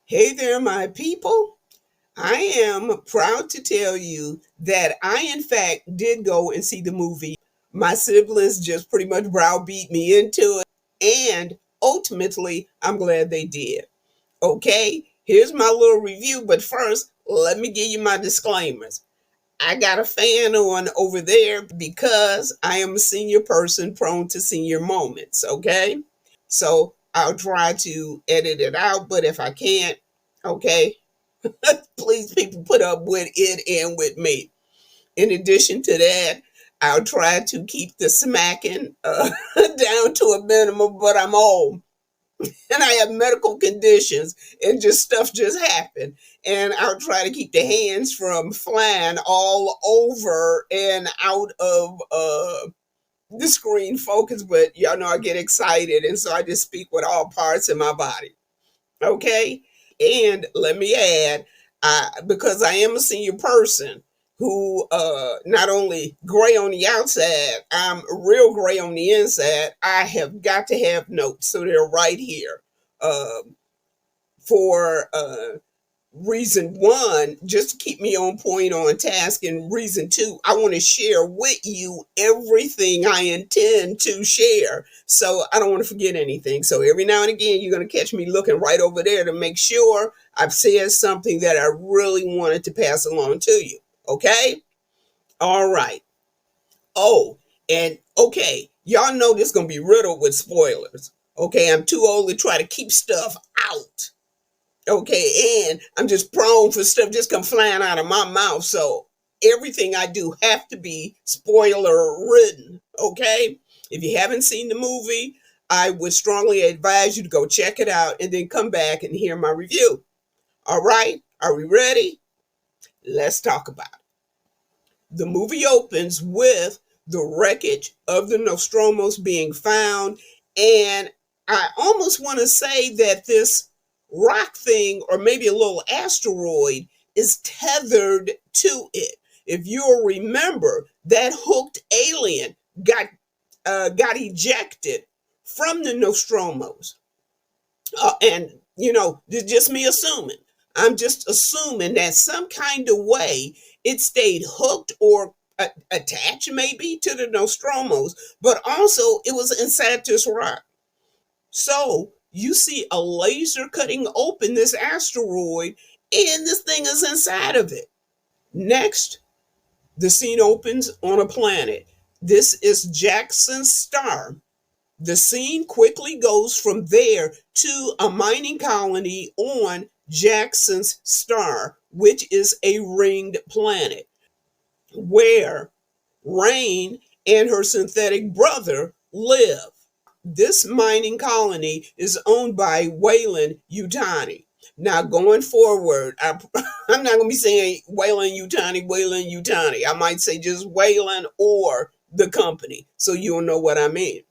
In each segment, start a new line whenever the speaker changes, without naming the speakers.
Hey there, my people. I am proud to tell you that I, in fact, did go and see the movie. My siblings just pretty much browbeat me into it, and ultimately, I'm glad they did. Okay, here's my little review, but first, let me give you my disclaimers. I got a fan on over there because I am a senior person prone to senior moments, okay? So I'll try to edit it out, but if I can't, okay, please people put up with it and with me. In addition to that, I'll try to keep the smacking down to a minimum, but I'm old and I have medical conditions and just stuff just happened. And I'll try to keep the hands from flying all over and out of the screen focus, but y'all know I get excited and so I just speak with all parts of my body. Okay? And let me add, because I am a senior person who not only gray on the outside, I'm real gray on the inside. I have got to have notes, so they're right here. For reason one, just to keep me on point on task, and reason two, I want to share with you everything I intend to share, so I don't want to forget anything. So every now and again you're going to catch me looking right over there to make sure I've said something that I really wanted to pass along to you. Okay, all right. Oh, and okay, y'all know this is going to be riddled with spoilers. Okay, I'm too old to try to keep stuff out. Okay, and I'm just prone for stuff just come flying out of my mouth. So everything I do have to be spoiler ridden. Okay, if you haven't seen the movie, I would strongly advise you to go check it out and then come back and hear my review. All right, are we ready? Let's talk about it. The movie opens with the wreckage of the Nostromo's being found, and I almost want to say that this rock thing, or maybe a little asteroid, is tethered to it. If you'll remember, that hooked alien got ejected from the Nostromos, and just me assuming. I'm just assuming that some kind of way it stayed hooked or attached maybe to the Nostromos, but also it was inside this rock. So you see a laser cutting open this asteroid, and this thing is inside of it. Next, the scene opens on a planet. This is Jackson's star. The scene quickly goes from there to a mining colony on Jackson's star, which is a ringed planet, where Rain and her synthetic brother live. This mining colony is owned by Wayland Yutani. Now, going forward, I'm not going to be saying Wayland Yutani. I might say just Wayland or the company, so you'll know what I mean.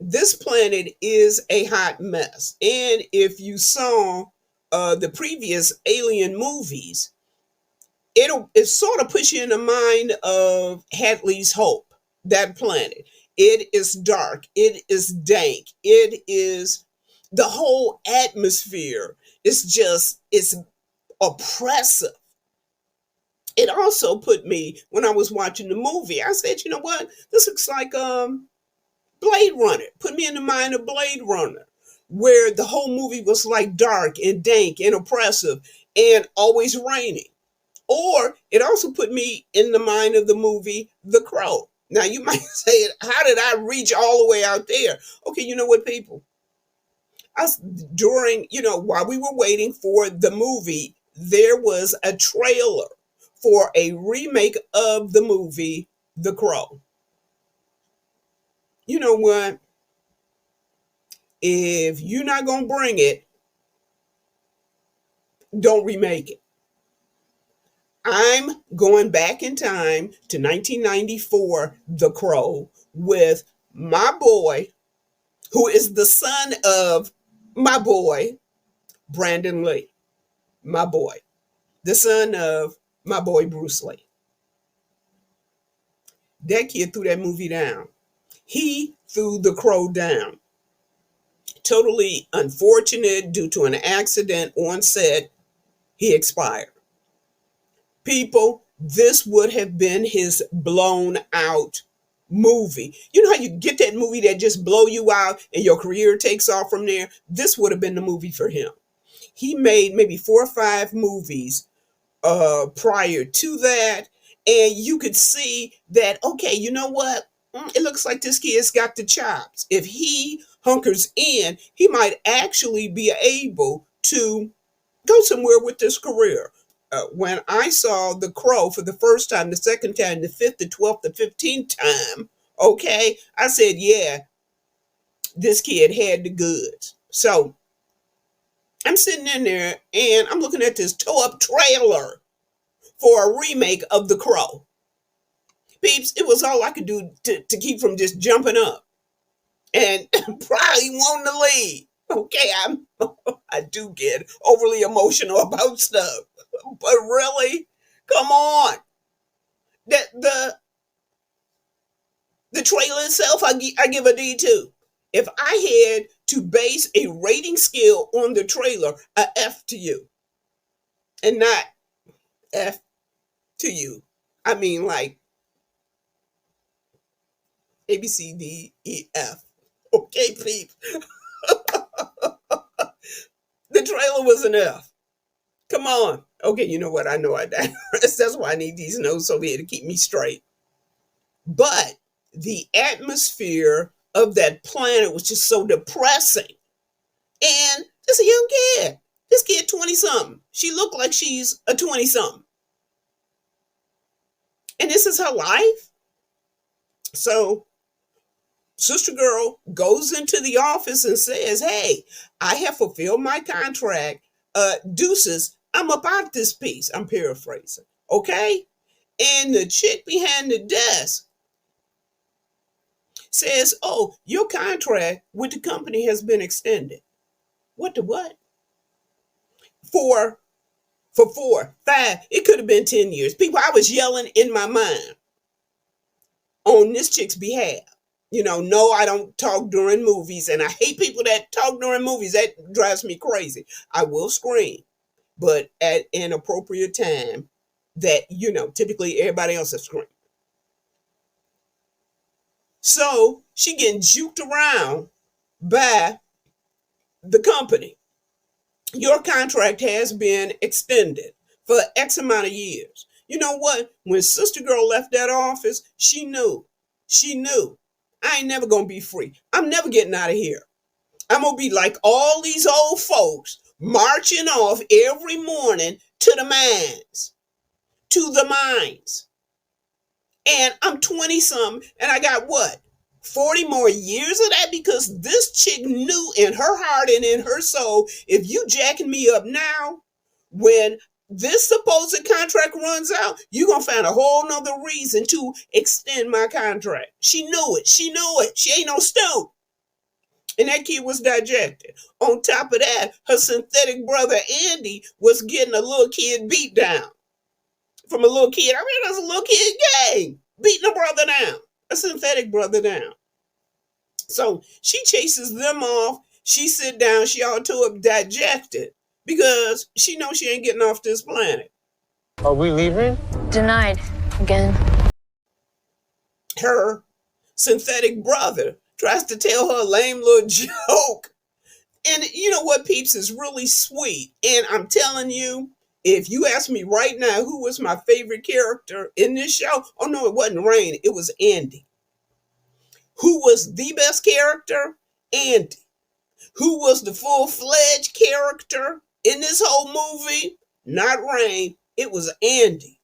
This planet is a hot mess. And if you saw the previous Alien movies, it sort of puts you in the mind of Hadley's Hope, that planet. It is dark. It is dank. It is the whole atmosphere. It's oppressive. It also put me, when I was watching the movie, I said, you know what? This looks like Blade Runner. Put me in the mind of Blade Runner, where the whole movie was like dark and dank and oppressive and always raining. Or it also put me in the mind of the movie The Crow. Now you might say, how did I reach all the way out there? Okay, you know what, people? While we were waiting for the movie, there was a trailer for a remake of the movie The Crow. You know what? If you're not going to bring it, don't remake it. I'm going back in time to 1994, The Crow, with my boy, who is the son of my boy, Brandon Lee. My boy. The son of my boy, Bruce Lee. That kid threw that movie down. He threw The Crow down. totally unfortunate due to an accident on set. He expired. People, this would have been his blown out movie. You know how you get that movie that just blow you out and your career takes off from there? This would have been the movie for him. He made maybe 4 or 5 movies prior to that, and you could see that, okay, you know what? It looks like this kid's got the chops. If he hunkers in, he might actually be able to go somewhere with this career. When I saw The Crow for the first time, the second time, the 5th, the 12th, the 15th time, okay, I said, yeah, this kid had the goods. So I'm sitting in there and I'm looking at this toe-up trailer for a remake of The Crow. Peeps, it was all I could do to keep from just jumping up and probably wanting to leave. Okay, I do get overly emotional about stuff, but really, come on. The trailer itself, I give a D too. If I had to base a rating scale on the trailer, a F to you, and not F to you. I mean, like A, B, C, D, E, F. Okay, peeps. The trailer was an F. Come on. Okay, you know what? I know I digress. That's why I need these notes over here to keep me straight. But the atmosphere of that planet was just so depressing. And just a young kid. This kid 20-something. She looked like she's a 20-something. And this is her life. So Sister Girl goes into the office and says, hey, I have fulfilled my contract. Deuces, I'm about this piece. I'm paraphrasing. Okay? And the chick behind the desk says, oh, your contract with the company has been extended. What the what? For 4, 5, it could have been 10 years. People, I was yelling in my mind on this chick's behalf. You know, no, I don't talk during movies, and I hate people that talk during movies. That drives me crazy. I will scream, but at an appropriate time that, you know, typically everybody else is screaming. So she getting juked around by the company. Your contract has been extended for X amount of years. You know what? When Sister Girl left that office, she knew. I ain't never going to be free. I'm never getting out of here. I'm going to be like all these old folks marching off every morning to the mines. And I'm 20-something, and I got what? 40 more years of that, because this chick knew in her heart and in her soul, if you jacking me up now, when this supposed contract runs out, you're going to find a whole nother reason to extend my contract. She knew it. She ain't no stoop. And that kid was dejected. On top of that, her synthetic brother Andy was getting a little kid beat down. From a little kid. I mean, there's a little kid gang beating a brother down. A synthetic brother down. So she chases them off. She sit down. She all tore up dejected because she knows she ain't getting off this planet.
Are we leaving?
Denied. Again.
Her synthetic brother tries to tell her a lame little joke. And you know what, peeps, is really sweet. And I'm telling you, if you ask me right now who was my favorite character in this show, oh no, it wasn't Rain, it was Andy. Who was the best character? Andy. Who was the full-fledged character in this whole movie? Not Rain, it was Andy.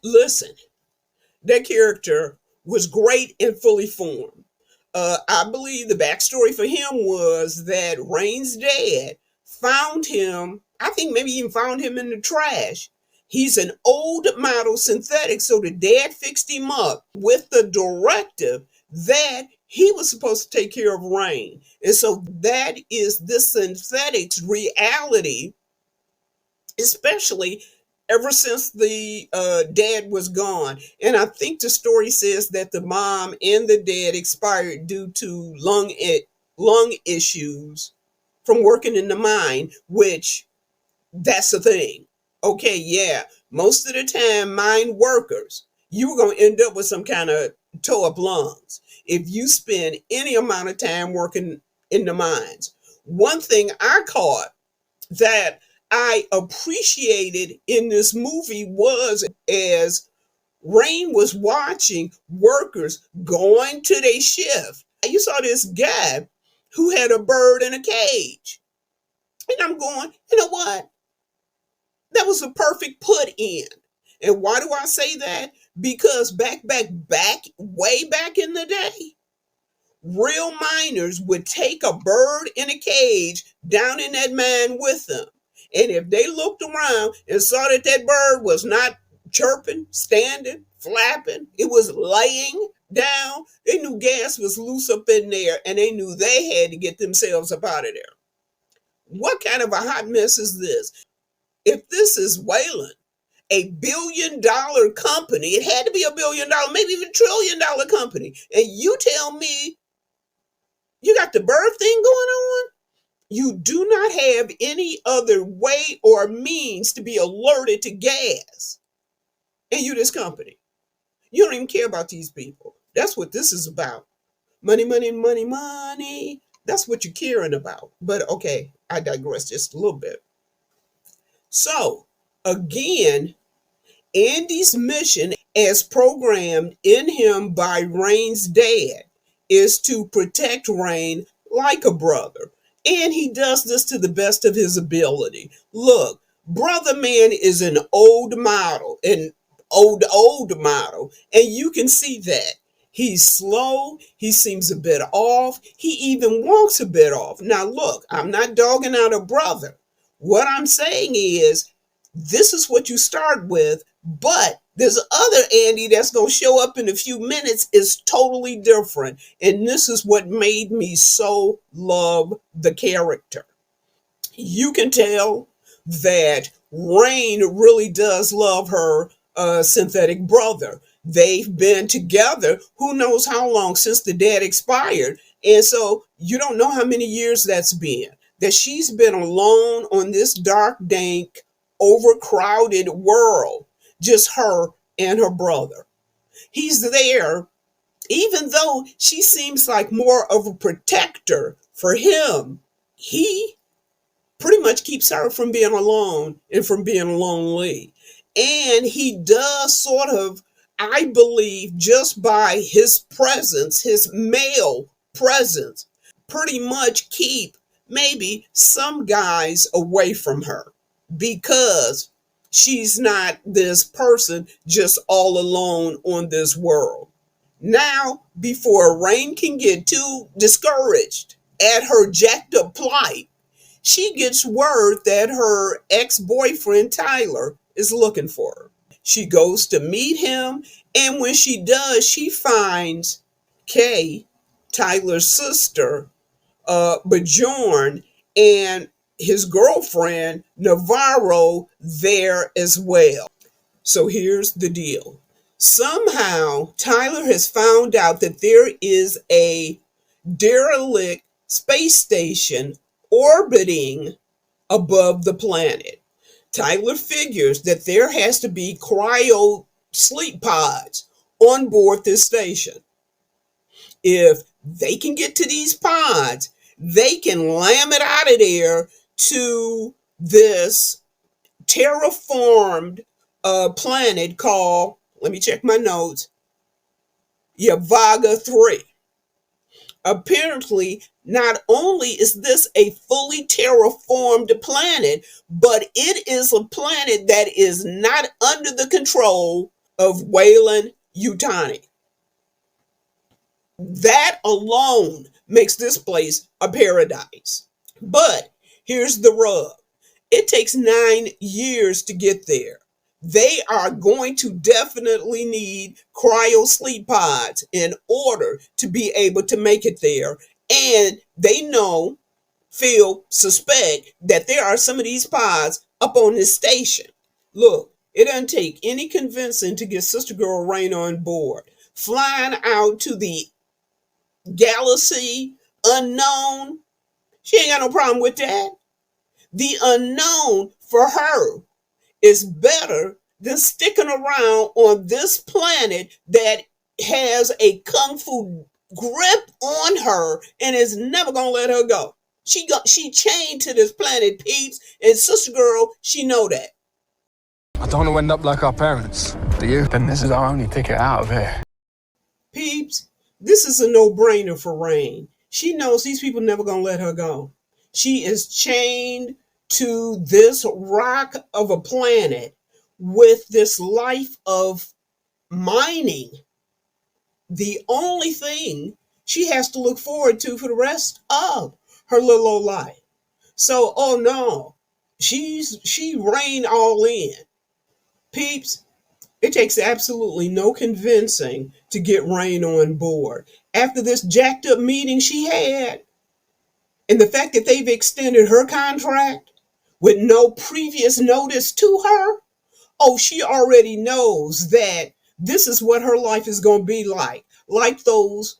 Listen, that character was great and fully formed. I believe the backstory for him was that Rain's dad found him, I think maybe even found him in the trash. He's an old model synthetic, so the dad fixed him up with the directive that he was supposed to take care of Rain. And so that is this synthetic's reality, especially ever since the dad was gone. And I think the story says that the mom and the dad expired due to lung lung issues from working in the mine, which that's the thing. Okay, yeah, most of the time, mine workers, you're going to end up with some kind of toe up lungs if you spend any amount of time working in the mines. One thing I caught that I appreciated in this movie was as Rain was watching workers going to their shift. You saw this guy who had a bird in a cage. And I'm going, you know what? That was a perfect put in. And why do I say that? Because way back in the day, real miners would take a bird in a cage down in that mine with them. And if they looked around and saw that that bird was not chirping, standing, flapping, it was laying down, they knew gas was loose up in there and they knew they had to get themselves up out of there. What kind of a hot mess is this? If this is Wayland, $1 billion company, it had to be $1 billion, maybe even $1 trillion company, and you tell me you got the bird thing going on? You do not have any other way or means to be alerted to gas. And you this company. You don't even care about these people. That's what this is about. Money, money, money, money. That's what you're caring about. But okay, I digress just a little bit. So, again, Andy's mission, as programmed in him by Rain's dad, is to protect Rain like a brother. And he does this to the best of his ability. Look, Brother Man is an old model, old model, and you can see that. He's slow, he seems a bit off, he even walks a bit off. Now, look, I'm not dogging out a brother. What I'm saying is, this is what you start with, but there's other Andy that's going to show up in a few minutes is totally different. And this is what made me so love the character. You can tell that Rain really does love her synthetic brother. They've been together who knows how long since the dad expired. And so you don't know how many years that's been. That she's been alone on this dark, dank, overcrowded world, just her and her brother. He's there, even though she seems like more of a protector for him. He pretty much keeps her from being alone and from being lonely. And he does sort of, I believe, just by his presence, his male presence, pretty much keep maybe some guys away from her because she's not this person just all alone on this world. Now, before Rain can get too discouraged at her jacked up plight, she gets word that her ex-boyfriend Tyler is looking for her. She goes to meet him, and when she does, she finds Kay, Tyler's sister, Bjorn, and his girlfriend Navarro there as well. So here's the deal. Somehow Tyler has found out that there is a derelict space station orbiting above the planet. Tyler figures that there has to be cryo sleep pods on board this station. If they can get to these pods, they can lam it out of there to this terraformed planet called, let me check my notes, Yavaga 3. Apparently, not only is this a fully terraformed planet, but it is a planet that is not under the control of Wayland Yutani. That alone makes this place a paradise. But here's the rub. It takes 9 years to get there. They are going to definitely need cryo sleep pods in order to be able to make it there. And they know, suspect that there are some of these pods up on this station. Look, it doesn't take any convincing to get Sister Girl Rain on board. Flying out to the galaxy unknown, she ain't got no problem with that. The unknown for her is better than sticking around on this planet that has a kung fu grip on her and is never gonna let her go. She chained to this planet, peeps, and sister girl, she know that.
I don't want to end up like our parents. Do you? Then this is our only ticket out of here.
Peeps, this is a no-brainer for Rain. She knows these people never gonna let her go. She is chained to this rock of a planet with this life of mining. The only thing she has to look forward to for the rest of her little old life. So, oh no, she Rain all in. Peeps, it takes absolutely no convincing to get Rain on board. After this jacked up meeting she had, and the fact that they've extended her contract with no previous notice to her, oh, she already knows that this is what her life is going to be like. Like those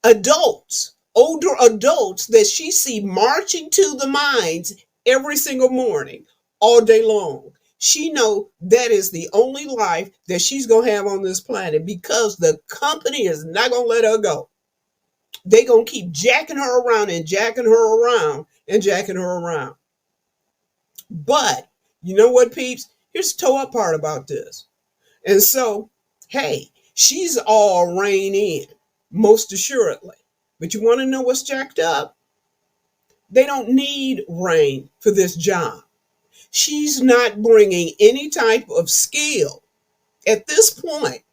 adults, older adults that she see marching to the mines every single morning, all day long. She know that is the only life that she's going to have on this planet because the company is not going to let her go. They going to keep jacking her around and jacking her around and jacking her around. But you know what, peeps? Here's the toe up part about this. And so, hey, she's all Rain in, most assuredly. But you want to know what's jacked up? They don't need Rain for this job. She's not bringing any type of skill. At this point,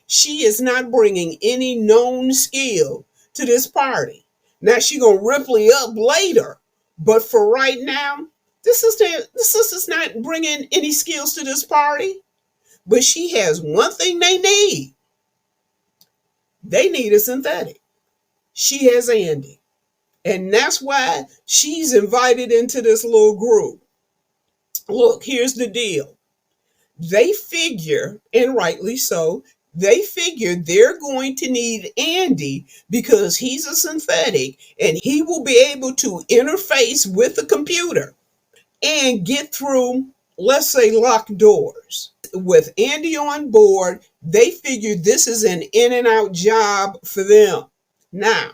she is not bringing any known skill to this party. Now she's going to Ripley up later. But for right now, this sister's not bringing any skills to this party. But she has one thing they need. They need a synthetic. She has Andy. And that's why she's invited into this little group. Look, here's the deal. They figure, and rightly so, they figure they're going to need Andy because he's a synthetic and he will be able to interface with the computer and get through, let's say, locked doors. With Andy on board, they figured this is an in and out job for them. Now,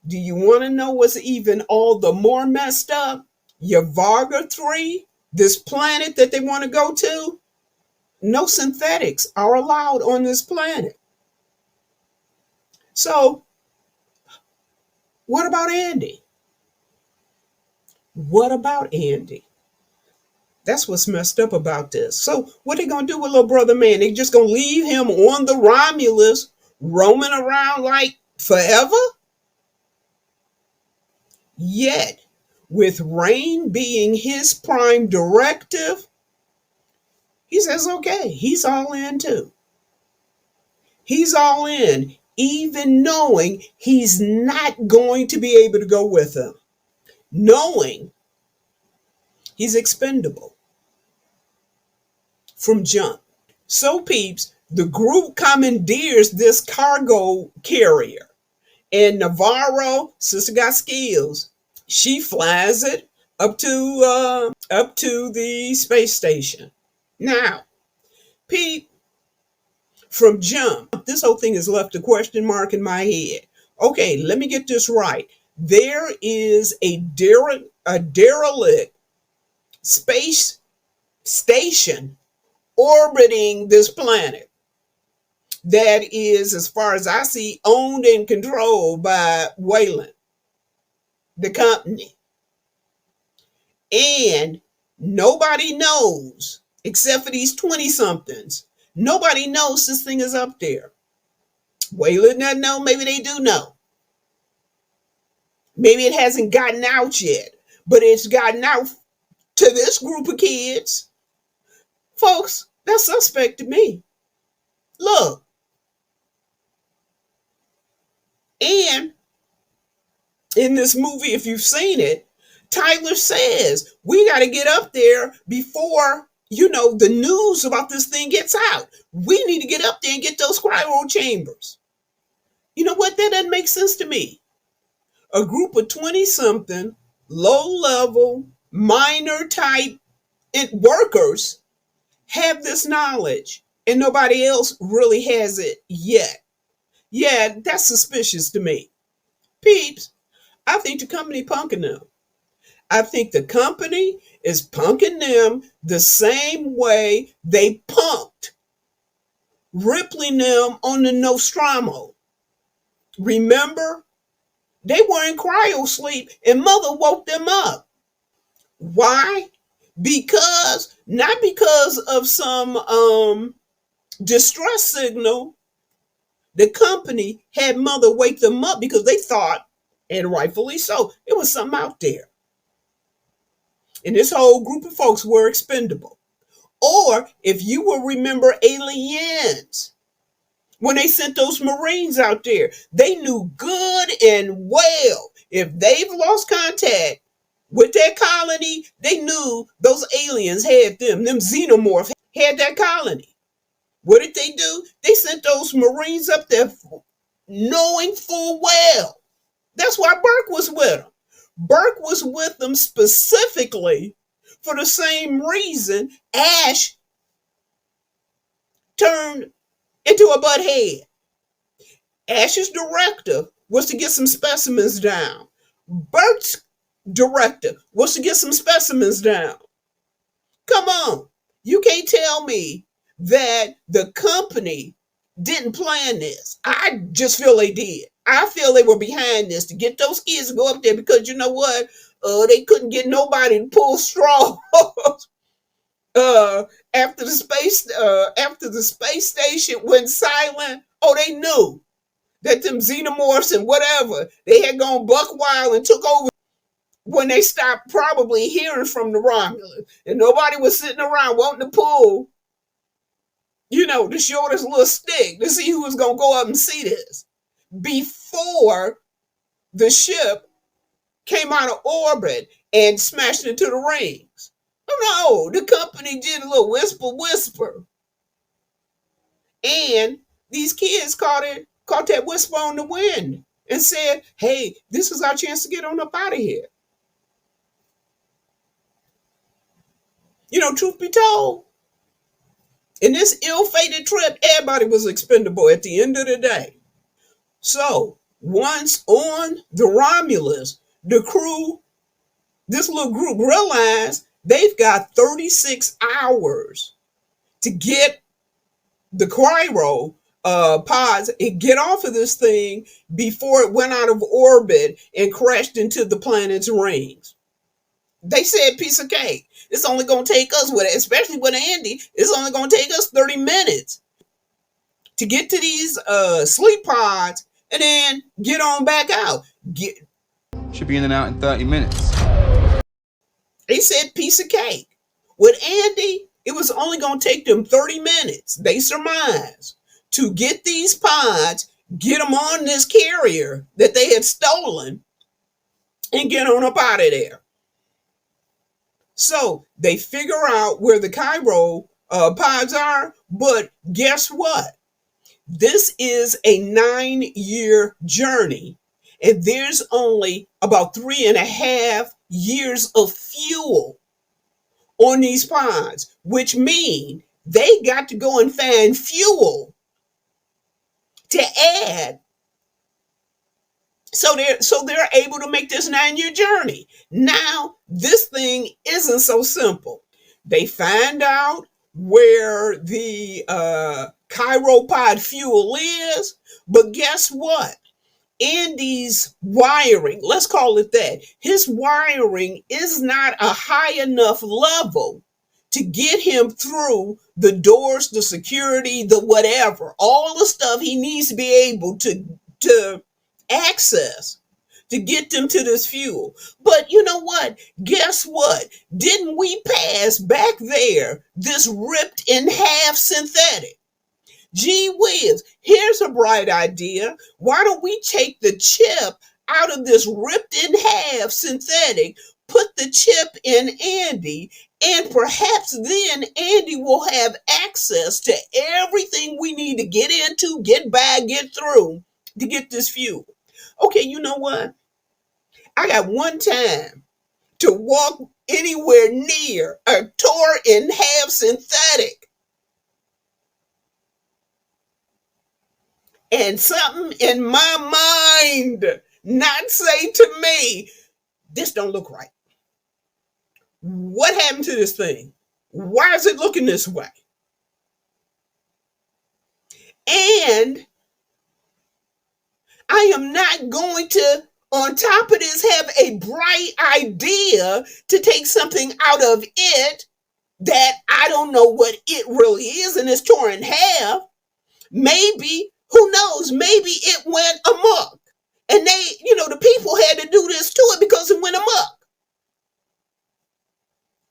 do you want to know what's even all the more messed up? Your Varga 3, this planet that they want to go to, no synthetics are allowed on this planet. So, what about Andy? What about Andy? That's what's messed up about this. So what they gonna do with little brother man? They just gonna leave him on the Romulus roaming around like forever? Yet, with Rain being his prime directive, he says, okay, he's all in too. He's all in, even knowing he's not going to be able to go with him. Knowing he's expendable from jump. So, peeps, the group commandeers this cargo carrier. And Navarro, sister got skills. She flies it up to the space station. Now, peep, from jump, this whole thing has left a question mark in my head. Okay, let me get this right. There is a derelict space station orbiting this planet that is, as far as I see, owned and controlled by Wayland, the company. And nobody knows, except for these 20-somethings, nobody knows this thing is up there. Wayland doesn't know, maybe they do know. Maybe it hasn't gotten out yet, but it's gotten out to this group of kids. Folks, that's suspect to me. Look. And in this movie, if you've seen it, Tyler says, we got to get up there before, the news about this thing gets out. We need to get up there and get those cryo chambers. You know what? That doesn't make sense to me. a group of 20 something, low level, minor type workers have this knowledge and nobody else really has it yet. Yeah, that's suspicious to me. Peeps, I think the company punking them. I think the company is punking them the same way they punked Ripley and them on the Nostromo. Remember? They were in cryo sleep and mother woke them up. Why? Not because of some distress signal. The company had mother wake them up because they thought, and rightfully so, it was something out there. And this whole group of folks were expendable. Or if you will remember Aliens, when they sent those Marines out there, they knew good and well if they've lost contact with that colony, they knew those aliens had them. Them Xenomorph had that colony. What did they do? They sent those Marines up there knowing full well. That's why Burke was with them. Burke was with them specifically for the same reason Ash turned into a butthead. Ash's directive was to get some specimens down. Burke's directive was to get some specimens down. Come on. You can't tell me that the company didn't plan this. I just feel they did. I feel they were behind this to get those kids to go up there because you know what? They couldn't get nobody to pull straws. After the space station went silent, they knew that them Xenomorphs and whatever, they had gone buck wild and took over when they stopped probably hearing from the Romulus. And nobody was sitting around wanting to pull, the shortest little stick to see who was going to go up and see this before the ship came out of orbit and smashed into the rings. Oh no, the company did a little whisper. And these kids caught that whisper on the wind and said, hey, this is our chance to get on up out of here. Truth be told, in this ill-fated trip, everybody was expendable at the end of the day. So, once on the Romulus, the crew, this little group realized they've got 36 hours to get the cryo pods and get off of this thing before it went out of orbit and crashed into the planet's rings. They said piece of cake. It's only going to take us, especially with Andy, it's only going to take us 30 minutes to get to these sleep pods and then get on back out.
Should be in and out in 30 minutes.
They said piece of cake. With Andy, it was only going to take them 30 minutes, they surmised, to get these pods, get them on this carrier that they had stolen, and get on up out of there. So they figure out where the cryo pods are, but guess what? This is a 9-year journey, and there's only about 3.5 years of fuel on these pods, which mean they got to go and find fuel to add. So they're able to make this 9-year journey. Now, this thing isn't so simple. They find out where the chiropod fuel is, but guess what? Andy's wiring, let's call it that, his wiring is not a high enough level to get him through the doors, the security, the whatever, all the stuff he needs to be able to access to get them to this fuel. But you know what? Guess what? Didn't we pass back there this ripped in half synthetic? Gee whiz, here's a bright idea. Why don't we take the chip out of this ripped in half synthetic, put the chip in Andy, and perhaps then Andy will have access to everything we need to get into, get by, get through to get this fuel. Okay, you know what? I got one time to walk anywhere near a tore in half synthetic. And something in my mind not say to me, this don't look right. What happened to this thing? Why is it looking this way? And I am not going to, on top of this, have a bright idea to take something out of it that I don't know what it really is and it's torn in half. Maybe, who knows, maybe it went amok. And they, the people had to do this to it because it went amok.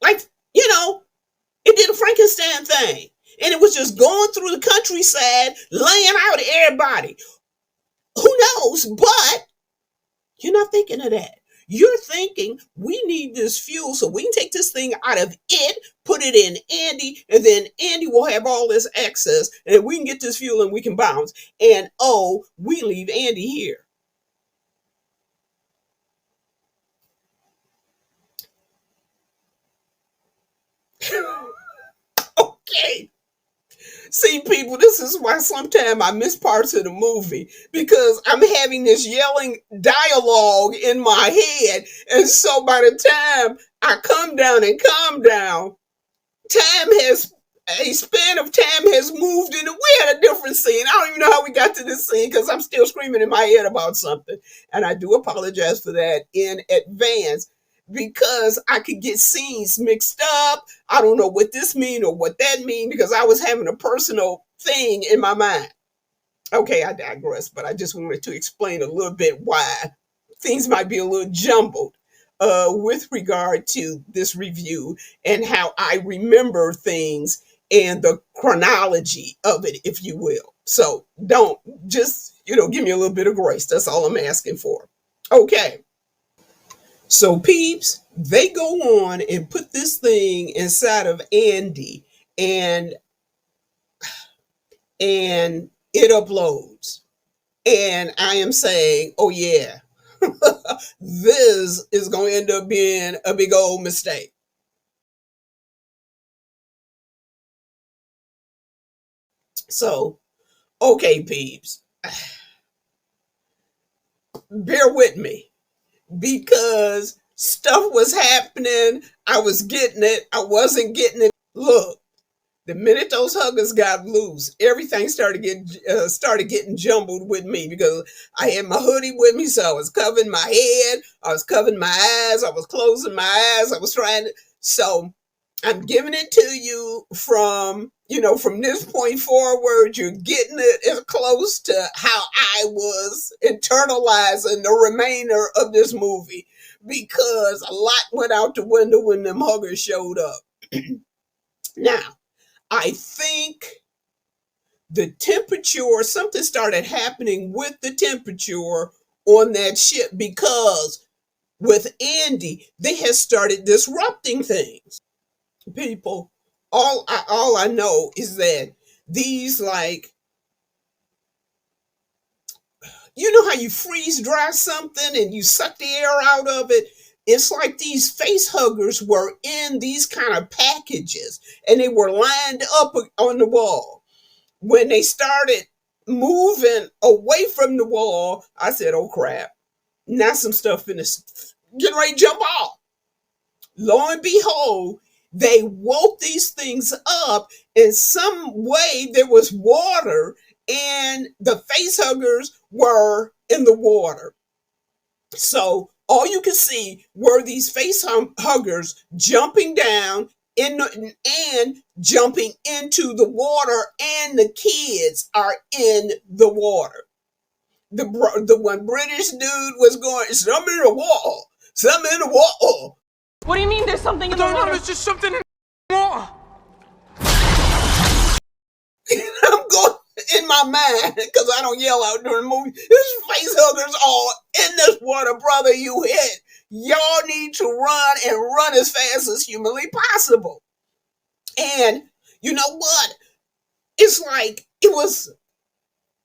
Like, it did a Frankenstein thing. And it was just going through the countryside, laying out everybody. Who knows? But you're not thinking of that. You're thinking we need this fuel so we can take this thing out of it, put it in Andy, and then Andy will have all this access, and we can get this fuel and we can bounce. And we leave Andy here. Okay. See, people, this is why sometimes I miss parts of the movie, because I'm having this yelling dialogue in my head. And so by the time I come down and calm down, a span of time has moved and we had a different scene. I don't even know how we got to this scene because I'm still screaming in my head about something. And I do apologize for that in advance, because I could get scenes mixed up. I don't know what this mean or what that mean, because I was having a personal thing in my mind. Okay, I digress, but I just wanted to explain a little bit why things might be a little jumbled with regard to this review and how I remember things and the chronology of it, if you will. So don't just, give me a little bit of grace. That's all I'm asking for. Okay. So peeps, they go on and put this thing inside of Andy, and it uploads. And I am saying, oh yeah, this is going to end up being a big old mistake. So, okay, peeps, bear with me, because stuff was happening. I was getting it. I wasn't getting it. Look, the minute those huggers got loose, everything started getting jumbled with me, because I had my hoodie with me, so I was covering my head, I was covering my eyes, I was closing my eyes, I was trying to. So I'm giving it to you from this point forward. You're getting it as close to how I was internalizing the remainder of this movie, because a lot went out the window when them huggers showed up. Now, I think the temperature, something started happening with the temperature on that ship, because with Andy, they had started disrupting things. People, all I know is that these, like, how you freeze dry something and you suck the air out of it? It's like these face huggers were in these kind of packages, and they were lined up on the wall. When they started moving away from the wall, I said, oh crap, now some stuff in this getting ready to jump off. Lo and behold, they woke these things up in some way. There was water, and the face huggers were in the water. So all you could see were these face huggers jumping down and jumping into the water, and the kids are in the water. The one British dude was going, something in the wall, something in the wall.
What do you mean there's something in the water?
No, there's just something in the water.
I'm going in my mind, because I don't yell out during the movie. This face huggers all in this water, brother. You hit. Y'all need to run, and run as fast as humanly possible. And you know what? It's like it was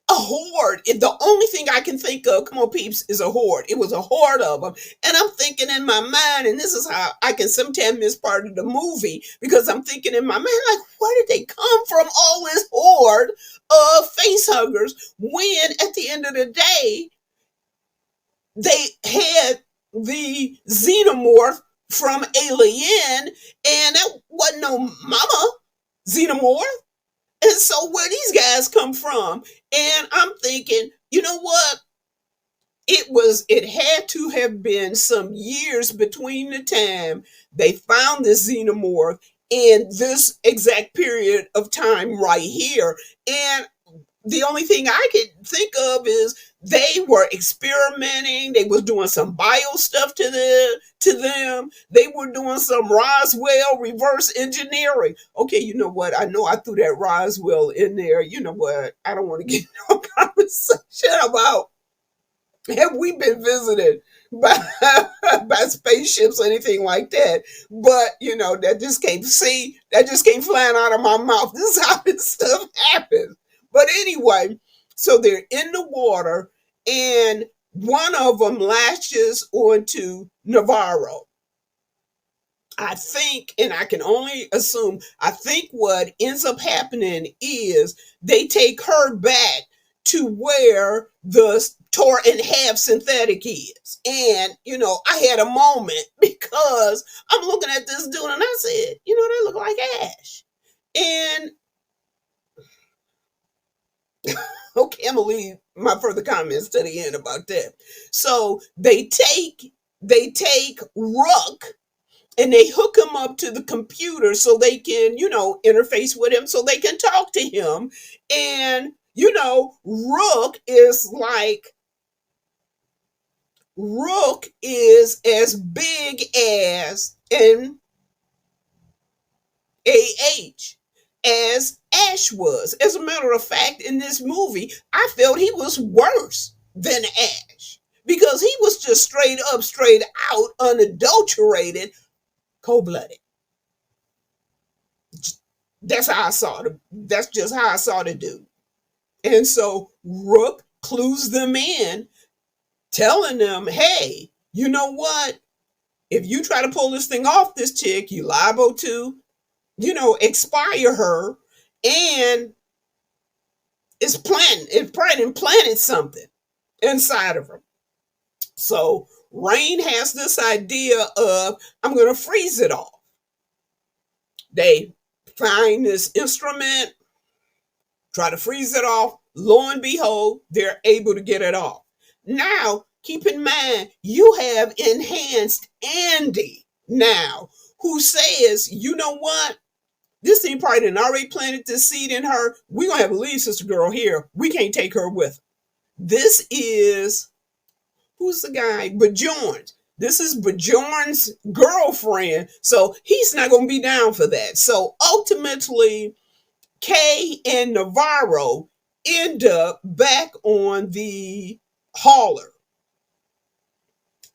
a horde. The only thing I can think of, come on, peeps, is a horde. It was a horde of them. And I'm thinking in my mind, and this is how I can sometimes miss part of the movie, because I'm thinking in my mind, like, where did they come from, all this horde of face huggers, when at the end of the day, they had the Xenomorph from Alien, and that wasn't no mama Xenomorph. And so where these guys come from? And I'm thinking, you know what? It had to have been some years between the time they found this Xenomorph and this exact period of time right here. And the only thing I could think of is they were experimenting. They was doing some bio stuff to them. They were doing some Roswell reverse engineering. Okay, you know what? I know I threw that Roswell in there. You know what? I don't want to get no conversation about have we been visited by spaceships or anything like that. But that just came flying out of my mouth. This is how this stuff happens. But anyway, so they're in the water, and one of them latches onto Navarro. I think, and I can only assume, I think what ends up happening is they take her back to where the tore in half synthetic is. And, I had a moment because I'm looking at this dude and I said, they look like Ash. And okay, I'm gonna leave my further comments to the end about that. So they take Rook and they hook him up to the computer so they can, interface with him, so they can talk to him. And Rook is as big as an AH as Ash was. As a matter of fact, in this movie, I felt he was worse than Ash, because he was just straight up, straight out, unadulterated, cold-blooded. That's how I saw it. That's just how I saw the dude. And so Rook clues them in, telling them, hey, you know what? If you try to pull this thing off this chick, you liable to, expire her, and it's planted something inside of her. So Rain has this idea of, I'm going to freeze it off. They find this instrument, try to freeze it off. Lo and behold, they're able to get it off. Now, keep in mind, you have enhanced Andy now, who says, you know what? This thing probably didn't already planted this seed in her. We're going to have to leave Sister Girl here. We can't take her with us. This is, who's the guy? Bjorn. This is Bjorn's girlfriend. So he's not going to be down for that. So ultimately, Kay and Navarro end up back on the hauler.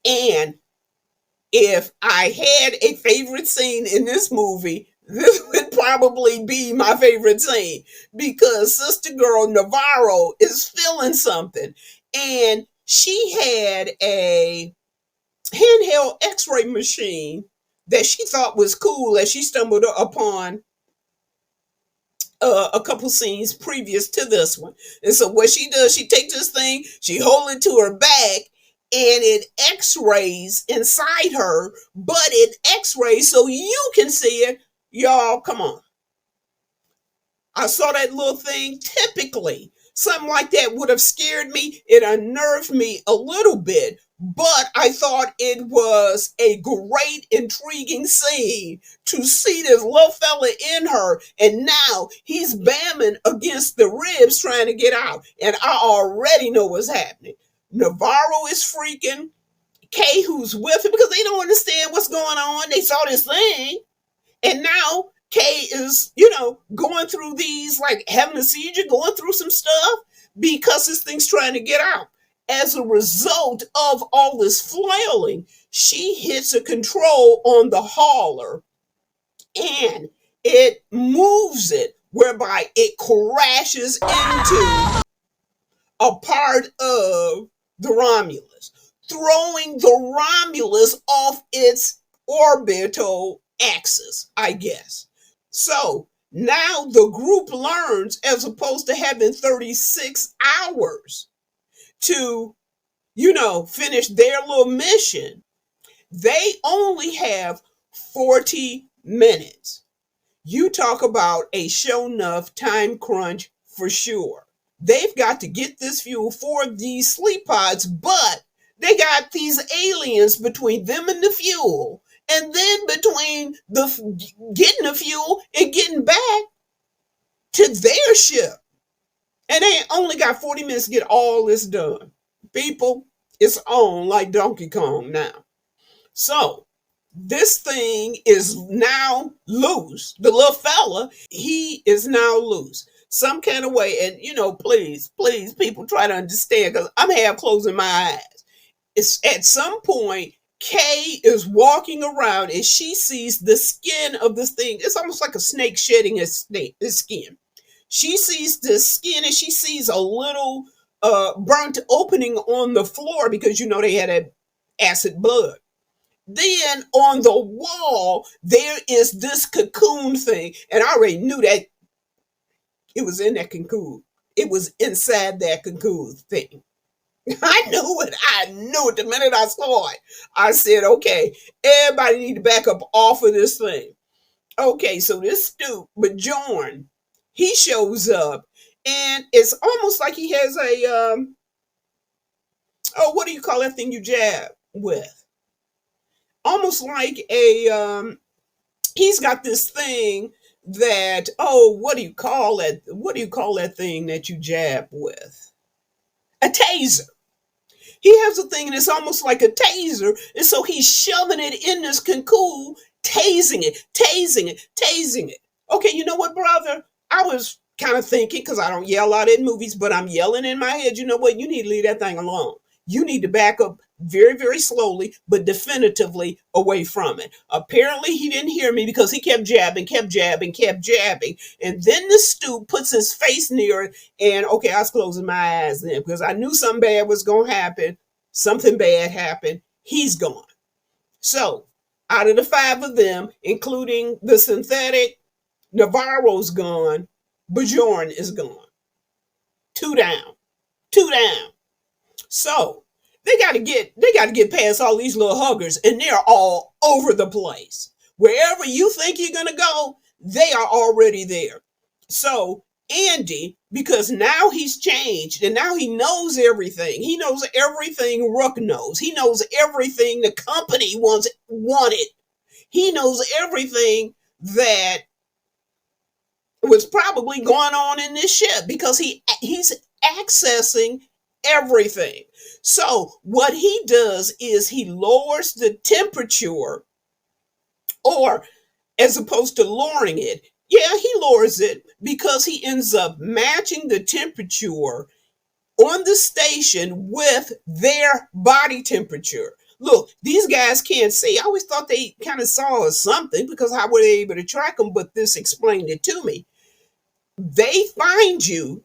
And if I had a favorite scene in this movie, this would probably be my favorite scene, because Sister Girl Navarro is feeling something. And she had a handheld x-ray machine that she thought was cool, as she stumbled upon a couple scenes previous to this one. And so what she does, she takes this thing, she holds it to her back, and it x-rays inside her, but it x-rays so you can see it. Y'all, come on. I saw that little thing. Typically, something like that would have scared me. It unnerved me a little bit, but I thought it was a great, intriguing scene to see this little fella in her, and now he's bamming against the ribs trying to get out, and I already know what's happening. Navarro is freaking. Kay, who's with him, because they don't understand what's going on. They saw this thing, and now Kay is, going through these, like having a seizure, going through some stuff because this thing's trying to get out. As a result of all this flailing, she hits a control on the hauler, and it moves it, whereby it crashes into a part of the Romulus, throwing the Romulus off its orbital axis, I guess. So now the group learns, as opposed to having 36 hours to, finish their little mission, they only have 40 minutes. You talk about a show enough time crunch for sure. They've got to get this fuel for these sleep pods, but they got these aliens between them and the fuel, and then between getting the fuel and getting back to their ship. And they only got 40 minutes to get all this done. People, it's on like Donkey Kong now. So this thing is now loose. The little fella, he is now loose. Some kind of way. And, please, people try to understand, because I'm half closing my eyes. It's at some point, Kay is walking around and she sees the skin of this thing. It's almost like a snake shedding its skin. She sees the skin and she sees a little burnt opening on the floor because, they had an acid blood. Then on the wall, there is this cocoon thing. And I already knew that it was in that cocoon. It was inside that cocoon thing. I knew it. I knew it the minute I saw it. I said, okay, everybody need to back up off of this thing. Okay, so this Stu, Bjorn, he shows up. And it's almost like he has a, what do you call that thing you jab with? Almost like he's got this thing that, what do you call it? What do you call that thing that you jab with? A taser. He has a thing and it's almost like a taser. And so he's shoving it in this cocoon, tasing it. Okay, you know what, brother? I was kind of thinking, because I don't yell out in movies, but I'm yelling in my head, you know what? You need to leave that thing alone. You need to back up very, very slowly, but definitively away from it. Apparently, he didn't hear me because he kept jabbing. And then the Stu puts his face near it. And okay, I was closing my eyes then because I knew something bad was going to happen. Something bad happened. He's gone. So out of the 5 of them, including the synthetic, Navarro's gone. Bjorn is gone. 2 down. So they got to get past all these little huggers, and they're all over the place. Wherever you think you're going to go, they are already there. So Andy, because now he's changed and now he knows everything. He knows everything Rook knows. He knows everything the company wanted. He knows everything that was probably going on in this ship because he's accessing everything. So what he does is he lowers the temperature, or as opposed to lowering it, he lowers it because he ends up matching the temperature on the station with their body temperature. Look, these guys can't see. I always thought they kind of saw something because how were they able to track them? But this explained it to me. They find you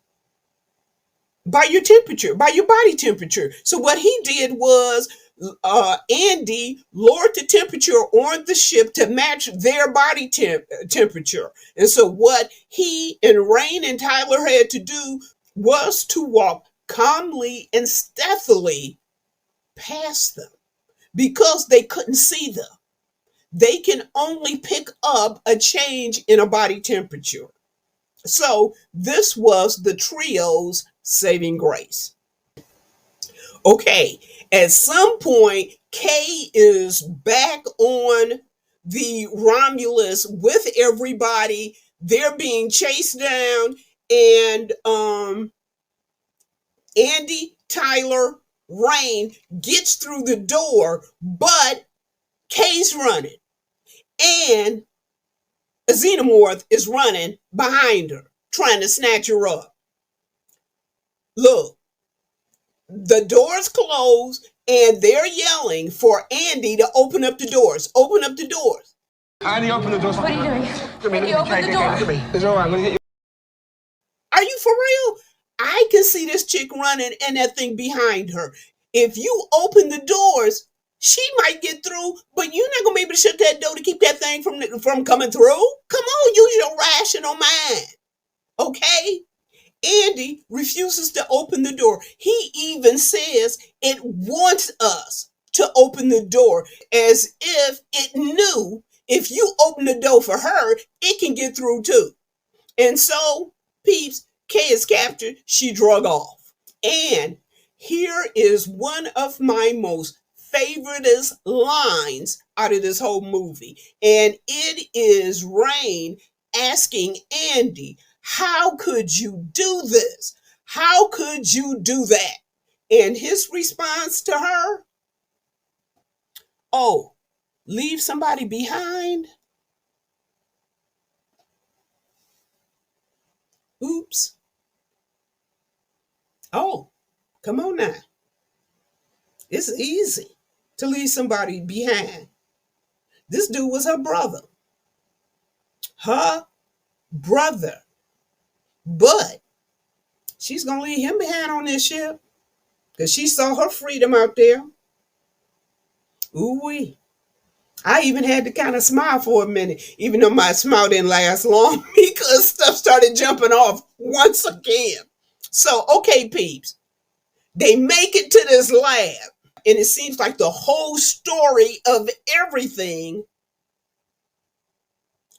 by your temperature, by your body temperature. So what he did was Andy lowered the temperature on the ship to match their body temperature. And so what he and Rain and Tyler had to do was to walk calmly and stealthily past them because they couldn't see them. They can only pick up a change in a body temperature. So this was the trio's saving grace. Okay, at some point, Kay is back on the Romulus with everybody. They're being chased down, and Andy, Tyler, Rain gets through the door, but Kay's running, and a Xenomorph is running behind her, trying to snatch her up. Look, the doors close, and they're yelling for Andy to open up the doors. Open up the doors.
Andy, open the doors.
What are you doing? Can you open the door?
It's all right. I'm going to get you.
Are you for real? I I can see this chick running and that thing behind her. If you open the doors, she might get through, but you're not gonna be able to shut that door to keep that thing from coming through. Come on, use your rational mind. Okay? Andy refuses to open the door. He even says it wants us to open the door, as if it knew if you open the door for her, it can get through too. And so, peeps, Kay is captured. She drug off. And here is one of my most favoriteest lines out of this whole movie. And it is Rain asking Andy, how could you do this? How could you do that? And his response to her, oh, leave somebody behind? Oops. Oh, come on now. It's easy to leave somebody behind. This dude was her brother. Her brother. But she's going to leave him behind on this ship because she saw her freedom out there. Ooh-wee. I even had to kind of smile for a minute, even though my smile didn't last long because stuff started jumping off once again. So, okay, peeps, they make it to this lab, and it seems like the whole story of everything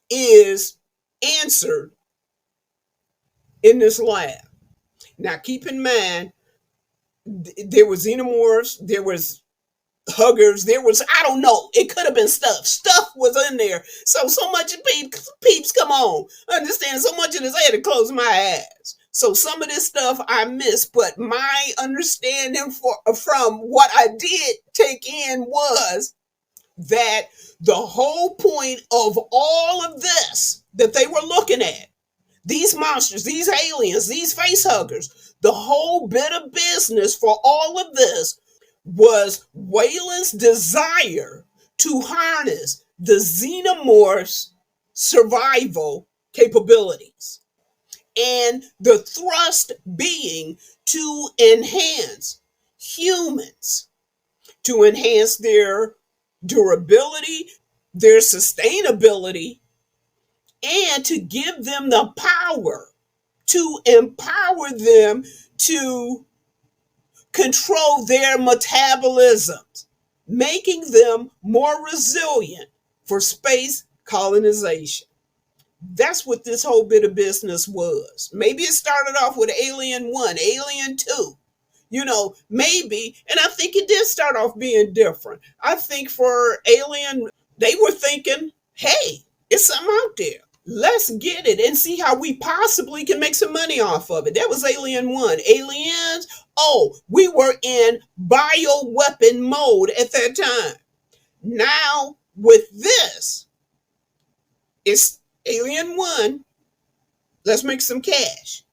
is answered in this lab. Now, keep in mind, there was xenomorphs, there was huggers, there was, I don't know, it could have been stuff. Stuff was in there. So much of peeps, come on. Understand, so much of this, I had to close my eyes. So some of this stuff I missed, but my understanding from what I did take in was that the whole point of all of this that they were looking at, these monsters, these aliens, these face huggers, the whole bit of business for all of this was Weyland's desire to harness the xenomorph's survival capabilities. And the thrust being to enhance humans, to enhance their durability, their sustainability, and to give them the power, to empower them to control their metabolisms, making them more resilient for space colonization. That's what this whole bit of business was. Maybe it started off with Alien 1, Alien 2. You know, maybe, and I think it did start off being different. I think for Alien, they were thinking, hey, it's something out there. Let's get it and see how we possibly can make some money off of it. That was Alien 1. Aliens, oh, we were in bioweapon mode at that time. Now, with this, it's Alien 1, let's make some cash.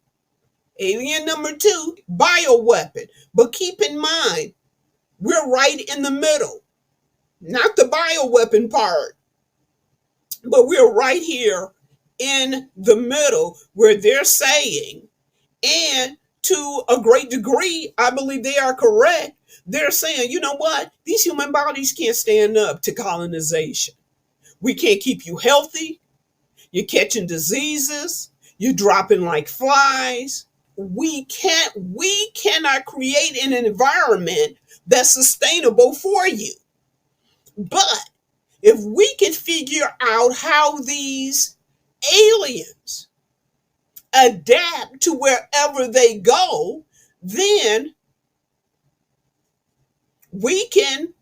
Alien number 2, bioweapon. But keep in mind, we're right in the middle. Not the bioweapon part, but we're right here in the middle where they're saying, and to a great degree, I believe they are correct, they're saying, you know what? These human bodies can't stand up to colonization. We can't keep you healthy. You're catching diseases. You're dropping like flies. We cannot create an environment that's sustainable for you. But if we can figure out how these aliens adapt to wherever they go, then we can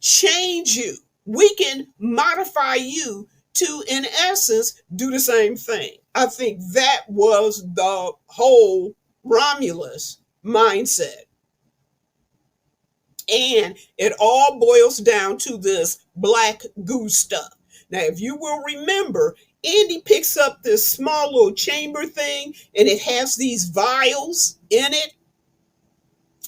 change you. We can modify you to, in essence, do the same thing. I think that was the whole Romulus mindset. And it all boils down to this black goo stuff. Now, if you will remember, Andy picks up this small little chamber thing, and it has these vials in it.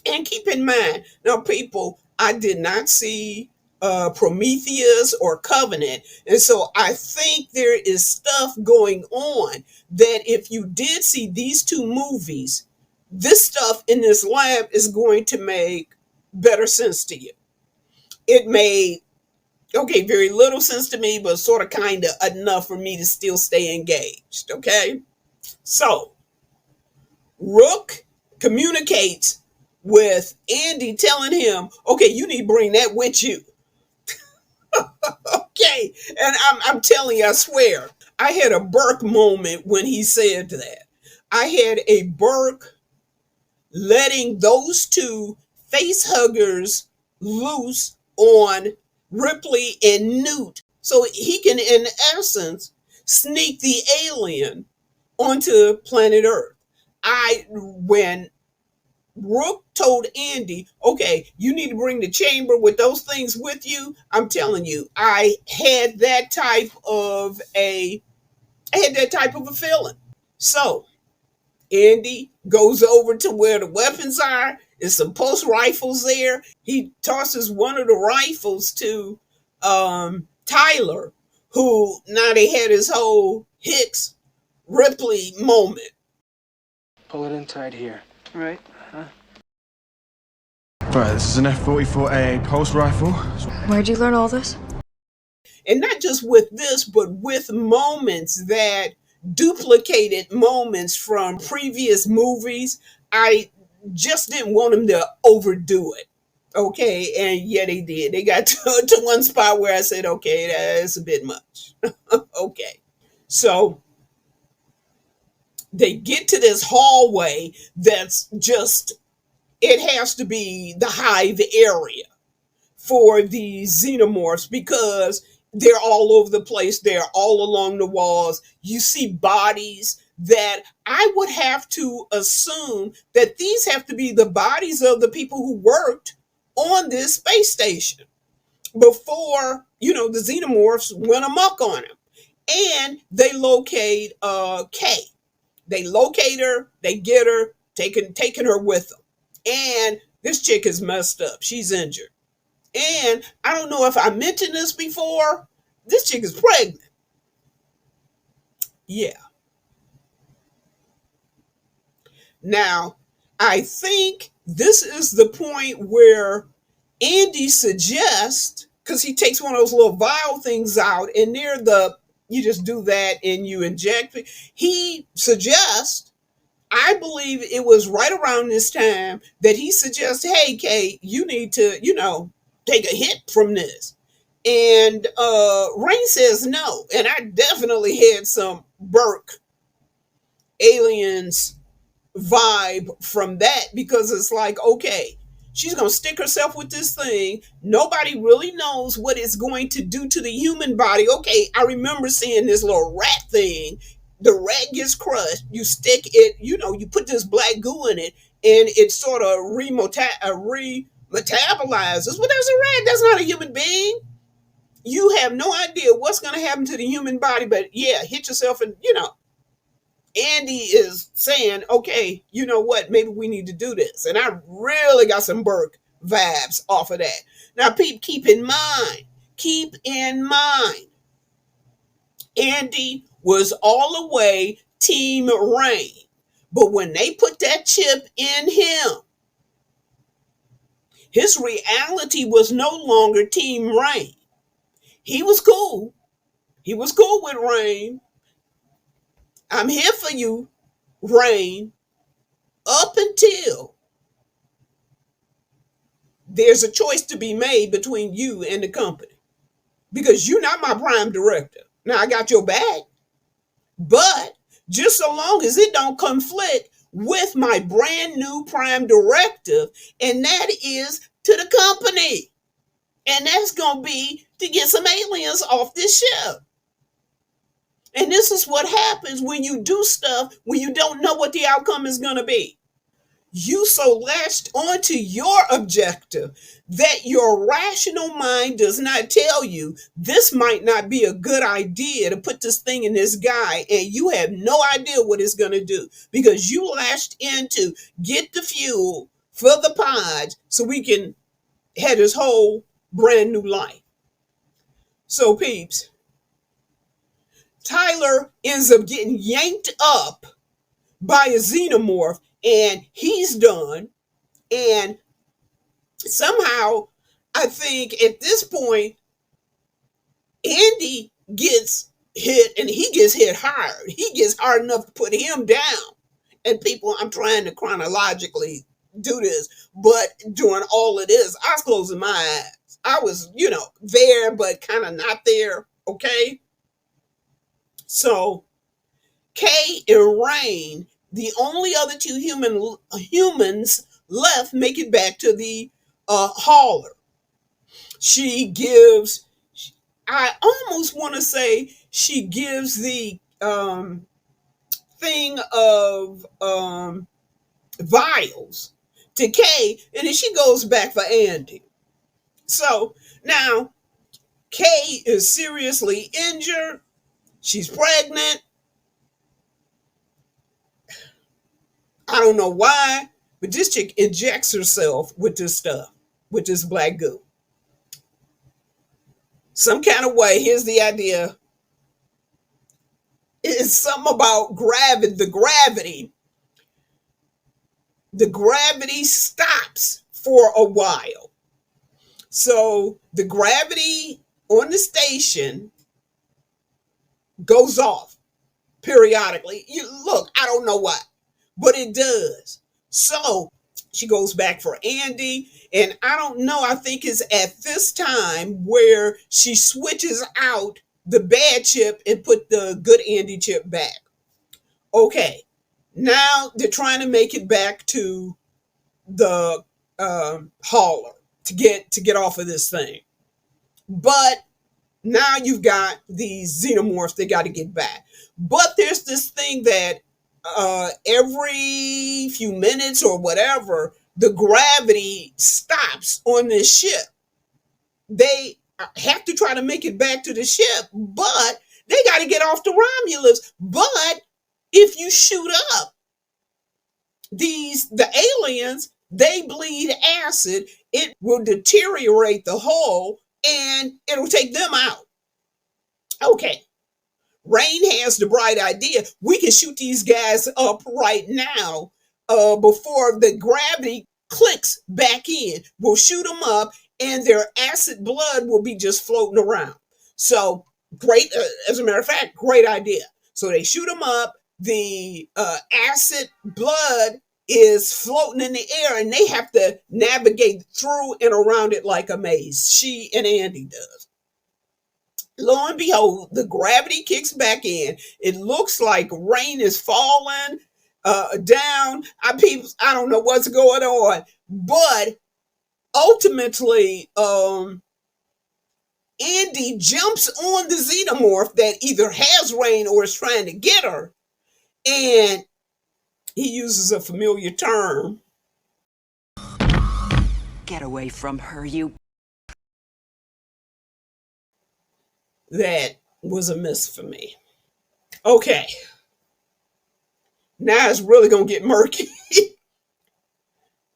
And keep in mind, now, people, I did not see Prometheus or Covenant. And so I think there is stuff going on that if you did see these two movies, this stuff in this lab is going to make better sense to you. It made, okay, very little sense to me, but sort of kind of enough for me to still stay engaged. Okay. So Rook communicates with Andy telling him, okay, you need to bring that with you. Okay. And I'm telling you, I swear, I had a Burke moment when he said that. I had a Burke letting those two face huggers loose on Ripley and Newt so he can, in essence, sneak the alien onto planet Earth. When Rook told Andy, okay, you need to bring the chamber with those things with you, I'm telling you, I had that type of a feeling. So Andy goes over to where the weapons are. There's some post rifles there. He tosses one of the rifles to Tyler, who now they had his whole Hicks Ripley moment.
Pull it in tight here.
Right. Huh?
Right, this is an F-44A pulse rifle.
Where'd you learn all this?
And not just with this, but with moments that duplicated moments from previous movies. I just didn't want them to overdo it. Okay, and yeah, they did. They got to one spot where I said, okay, that's a bit much. Okay, so they get to this hallway that's just, it has to be the hive area for the xenomorphs because they're all over the place. They're all along the walls. You see bodies that I would have to assume that these have to be the bodies of the people who worked on this space station before, the xenomorphs went amok on him. And they locate Kay. They locate her, they get her, taking her with them. And this chick is messed up. She's injured. And I don't know if I mentioned this before. This chick is pregnant. Yeah. Now, I think this is the point where Andy suggests, because he takes one of those little vial things out, and you just do that and you inject. He suggests, I believe it was right around this time that he suggests, hey, Kate, you need to, take a hit from this. And Rain says no. And I definitely had some Burke Aliens vibe from that because it's like, okay, she's going to stick herself with this thing. Nobody really knows what it's going to do to the human body. Okay, I remember seeing this little rat thing. The rat gets crushed. You stick it, you put this black goo in it, and it sort of metabolizes. But there's a rat. That's not a human being. You have no idea what's going to happen to the human body. But yeah, hit yourself and, Andy is saying, okay, you know what? Maybe we need to do this. And I really got some Burke vibes off of that. Now, keep in mind, Andy was all the way Team Rain. But when they put that chip in him, his reality was no longer Team Rain. He was cool. He was cool with Rain. I'm here for you, Rain, up until there's a choice to be made between you and the company. Because you're not my prime director. Now, I got your back. But just so long as it don't conflict with my brand new prime directive, and that is to the company. And that's going to be to get some aliens off this ship. And this is what happens when you do stuff when you don't know what the outcome is going to be. You so latched onto your objective that your rational mind does not tell you this might not be a good idea to put this thing in this guy, and you have no idea what it's going to do because you latched into get the fuel for the pods so we can have this whole brand new life. So peeps, Tyler ends up getting yanked up by a xenomorph and he's done. And somehow, I think at this point, Andy gets hit, and he gets hit hard. He gets hard enough to put him down. And people, I'm trying to chronologically do this, but during all of this, I was closing my eyes. I was, there, but kind of not there. Okay. So Kay and Rain, the only other two humans left, make it back to the hauler. She gives, I almost want to say she gives the thing of vials to Kay, and then she goes back for Andy. So now Kay is seriously injured. She's pregnant. I don't know why, but this chick injects herself with this stuff, with this black goo. Some kind of way, here's the idea. It's something about gravity. The gravity stops for a while. So the gravity on the station goes off periodically. Look, I don't know why, but it does. So she goes back for Andy, and I don't know, I think it's at this time where she switches out the bad chip and put the good Andy chip back. Okay, now they're trying to make it back to the hauler to get off of this thing. But now you've got these xenomorphs they got to get back. But there's this thing that every few minutes or whatever, the gravity stops on this ship. They have to try to make it back to the ship, but they got to get off the Romulus. But if you shoot up the aliens, they bleed acid. It will deteriorate the hull and it'll take them out. Okay. Rain has the bright idea. We can shoot these guys up right now before the gravity clicks back in. We'll shoot them up and their acid blood will be just floating around. So great, as a matter of fact, great idea. So they shoot them up. The acid blood is floating in the air and they have to navigate through and around it like a maze. She and Andy does. Lo and behold, the gravity kicks back in. It looks like rain is falling down. I don't know what's going on, but ultimately, Andy jumps on the xenomorph that either has Rain or is trying to get her, and he uses a familiar term.
Get away from her, you.
That was a miss for me. Okay. Now it's really going to get murky.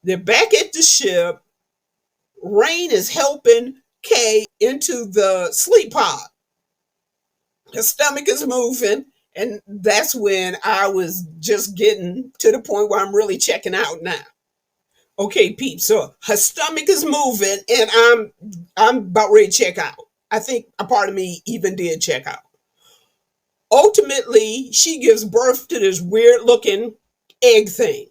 They're back at the ship. Rain is helping Kay into the sleep pod. Her stomach is moving. And that's when I was just getting to the point where I'm really checking out now. Okay, peeps. So her stomach is moving and I'm about ready to check out. I think a part of me even did check out. Ultimately, she gives birth to this weird looking egg thing.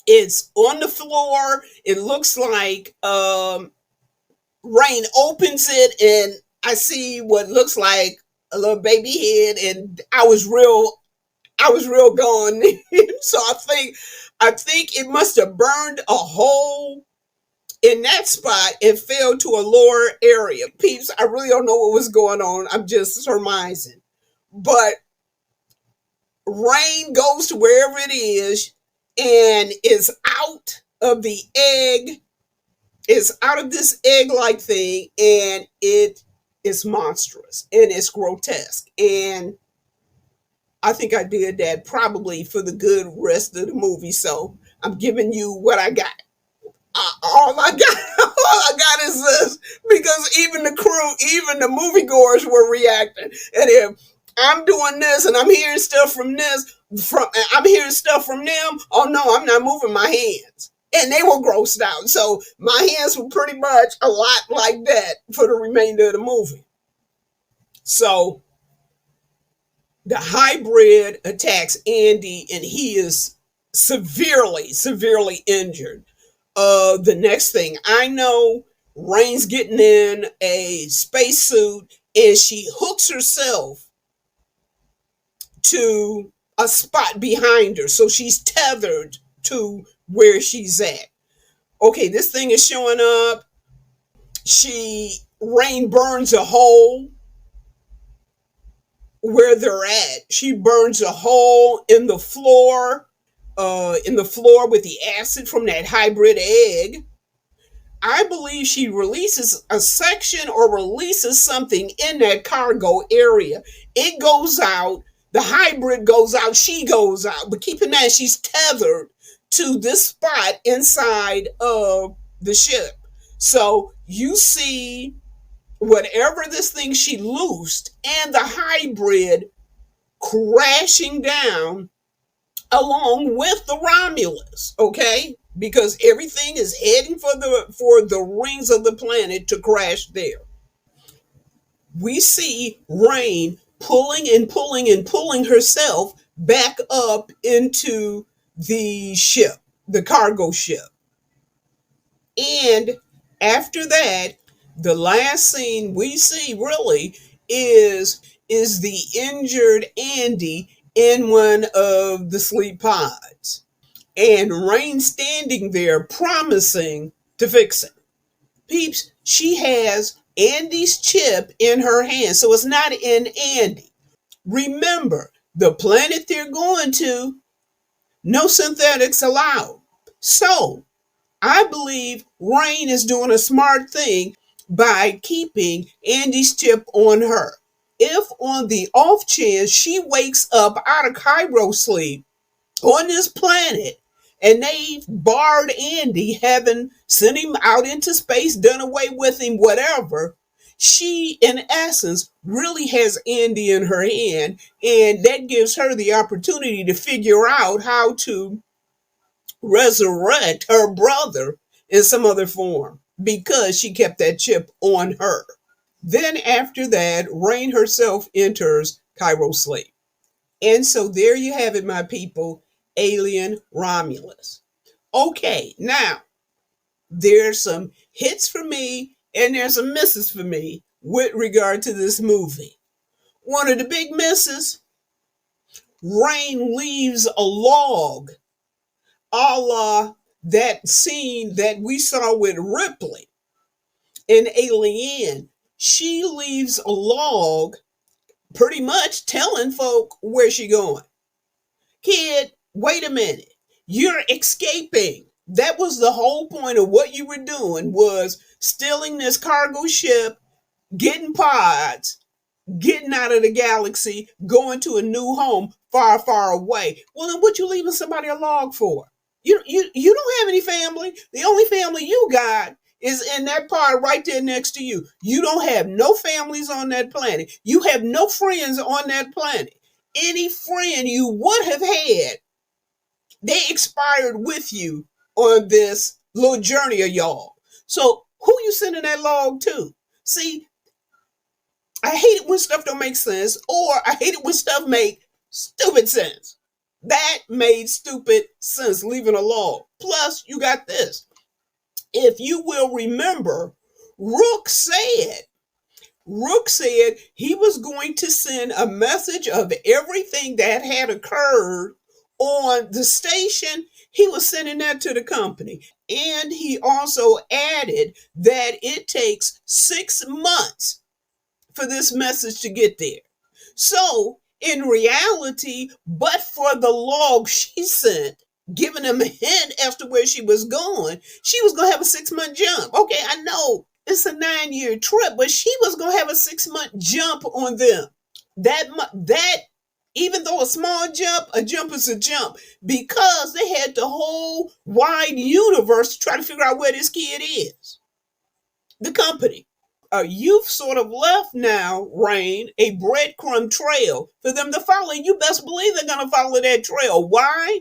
It's on the floor. It looks like Rain opens it and I see what looks like a little baby head, and I was real gone. So I think it must have burned a hole in that spot and fell to a lower area. Peeps, I really don't know what was going on. I'm just surmising. But Rain goes to wherever it is and is out of the egg. It's out of this egg-like thing, and it is monstrous and it's grotesque. And I think I did that probably for the good rest of the movie. So I'm giving you what I got. All I got is this, because even the crew, even the moviegoers were reacting. And if I'm doing this and I'm hearing stuff from this, I'm hearing stuff from them. Oh no, I'm not moving my hands. And they were grossed out. So my hands were pretty much a lot like that for the remainder of the movie. So the hybrid attacks Andy and he is severely injured. The next thing I know, Rain's getting in a spacesuit and she hooks herself to a spot behind her. So she's tethered to where she's at. Okay, this thing is showing up. Rain burns a hole where they're at. She burns a hole in the floor with the acid from that hybrid egg. I believe she releases a section or releases something in that cargo area. It goes out, the hybrid goes out, she goes out. But keep in mind, she's tethered to this spot inside of the ship. So you see whatever this thing she loosed and the hybrid crashing down along with the Romulus, okay? Because everything is heading for the rings of the planet to crash there. We see Rain pulling and pulling and pulling herself back up into the ship, the cargo ship. And after that, the last scene we see really is the injured Andy in one of the sleep pods. And Rain standing there promising to fix it. Peeps, she has Andy's chip in her hand, so it's not in Andy. Remember, the planet they're going to, no synthetics allowed. So, I believe Rain is doing a smart thing by keeping Andy's chip on her. If on the off chance she wakes up out of Cairo sleep on this planet and they've barred Andy, having sent him out into space, done away with him, whatever, she in essence really has Andy in her hand, and that gives her the opportunity to figure out how to resurrect her brother in some other form because she kept that chip on her. Then after that, Rain herself enters Cairo sleep. And so there you have it, my people, Alien Romulus. Okay, now there's some hits for me and there's some misses for me with regard to this movie. One of the big misses, Rain leaves a log a la that scene that we saw with Ripley in Alien. She leaves a log pretty much telling folk where she going. Kid, wait a minute. You're escaping. That was the whole point of what you were doing, was stealing this cargo ship, getting pods, getting out of the galaxy, going to a new home far away. Well, then what you leaving somebody a log for? You don't have any family. The only family you got is in that pod right there next to you. You don't have no families on that planet. You have no friends on that planet. Any friend you would have had, they expired with you on this little journey of y'all. So who you sending that log to? See, I hate it when stuff don't make sense, or I hate it when stuff make stupid sense. That made stupid sense, leaving a log. Plus, you got this. If you will remember, Rook said he was going to send a message of everything that had occurred on the station. He was sending that to the company. And he also added that it takes 6 months for this message to get there. So, in reality, but for the log she sent, giving him a hint as to where she was going to have a 6-month jump. Okay, I know it's a 9-year trip, but she was going to have a 6-month jump on them. That, even though a jump is a jump, because they had the whole wide universe to try to figure out where this kid is. The company. you've sort of left now, Rain, a breadcrumb trail for them to follow. You best believe they're going to follow that trail. Why?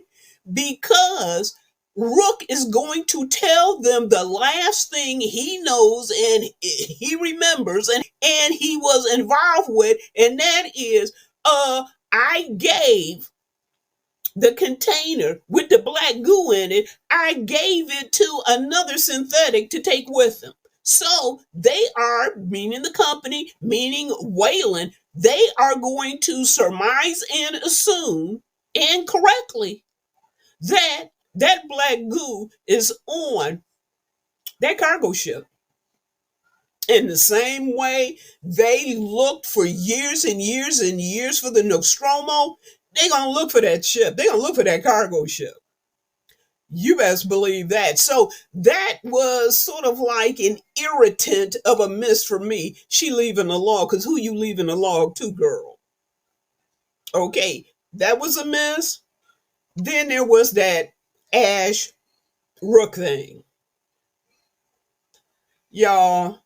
Because Rook is going to tell them the last thing he knows and he remembers and he was involved with, and that is, I gave the container with the black goo in it, I gave it to another synthetic to take with them. So they are, meaning the company, meaning Wayland, they are going to surmise and assume, and correctly, that that black goo is on that cargo ship. In the same way they looked for years and years and years for the Nostromo, they're going to look for that ship. They're going to look for that cargo ship. You best believe that. So that was sort of like an irritant of a miss for me. She leaving the log, because who you leaving the log to, girl? Okay, that was a miss. Then there was that Ash Rook thing. Y'all,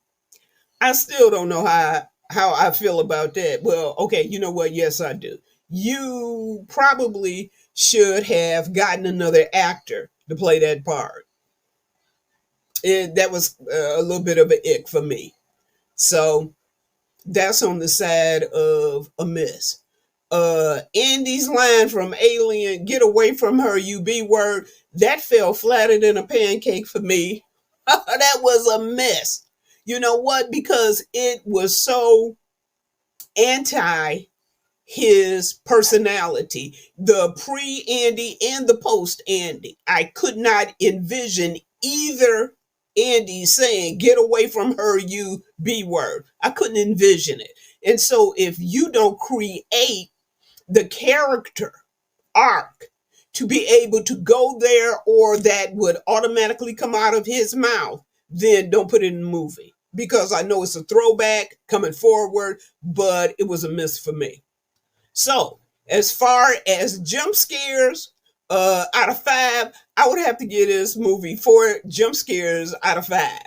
I still don't know how I feel about that. Well, okay, you know what? Yes, I do. You probably should have gotten another actor to play that part. That was a little bit of an ick for me. So that's on the side of a miss. Andy's line from Alien, "Get away from her, you B word," that fell flatter than a pancake for me. That was a miss. You know what? Because it was so anti his personality, the pre-Andy and the post-Andy. I could not envision either Andy saying, "Get away from her, you B word." I couldn't envision it. And so if you don't create the character arc to be able to go there, or that would automatically come out of his mouth, then don't put it in the movie. Because I know it's a throwback coming forward, but it was a miss for me. So, as far as jump scares, out of 5, I would have to give this movie 4 jump scares out of 5.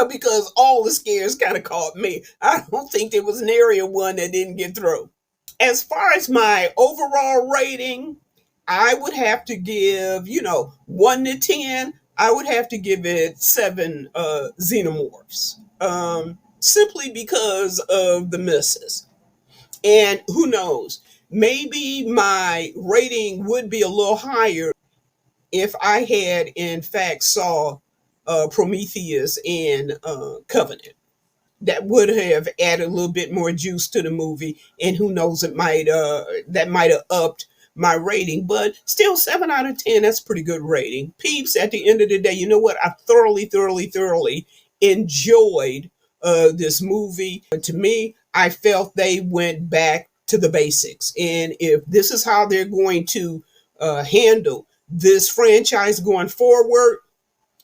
Because all the scares kind of caught me. I don't think there was nary a one that didn't get through. As far as my overall rating, I would have to give, 1 to 10. I would have to give it 7 Xenomorphs. Simply because of the misses. And who knows, maybe my rating would be a little higher if I had in fact saw Prometheus and Covenant. That would have added a little bit more juice to the movie, and who knows, it might that might have upped my rating. But still, 7 out of 10, that's a pretty good rating. Peeps, at the end of the day, you know what? I thoroughly enjoyed this movie. To me, I felt they went back to the basics. And if this is how they're going to handle this franchise going forward,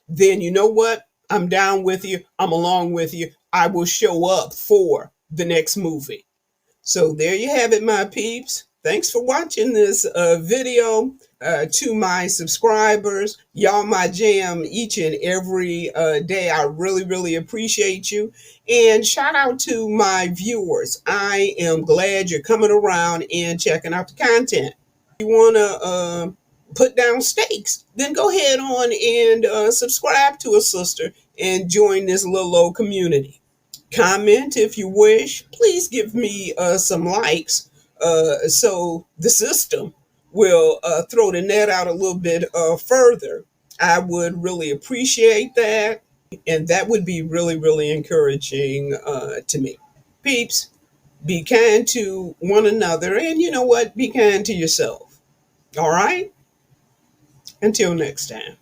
then you know what? I'm down with you. I'm along with you. I will show up for the next movie. So there you have it, my peeps. Thanks for watching this video. To my subscribers, y'all my jam each and every day. I really appreciate you. And shout out to my viewers. I am glad you're coming around and checking out the content. If you want to put down stakes, then go ahead on and subscribe to a sister and join this little old community. Comment if you wish. Please give me some likes so the system will throw the net out a little bit further. I would really appreciate that, and that would be really encouraging to me. Peeps, be kind to one another, and you know what? Be kind to yourself. All right? Until next time.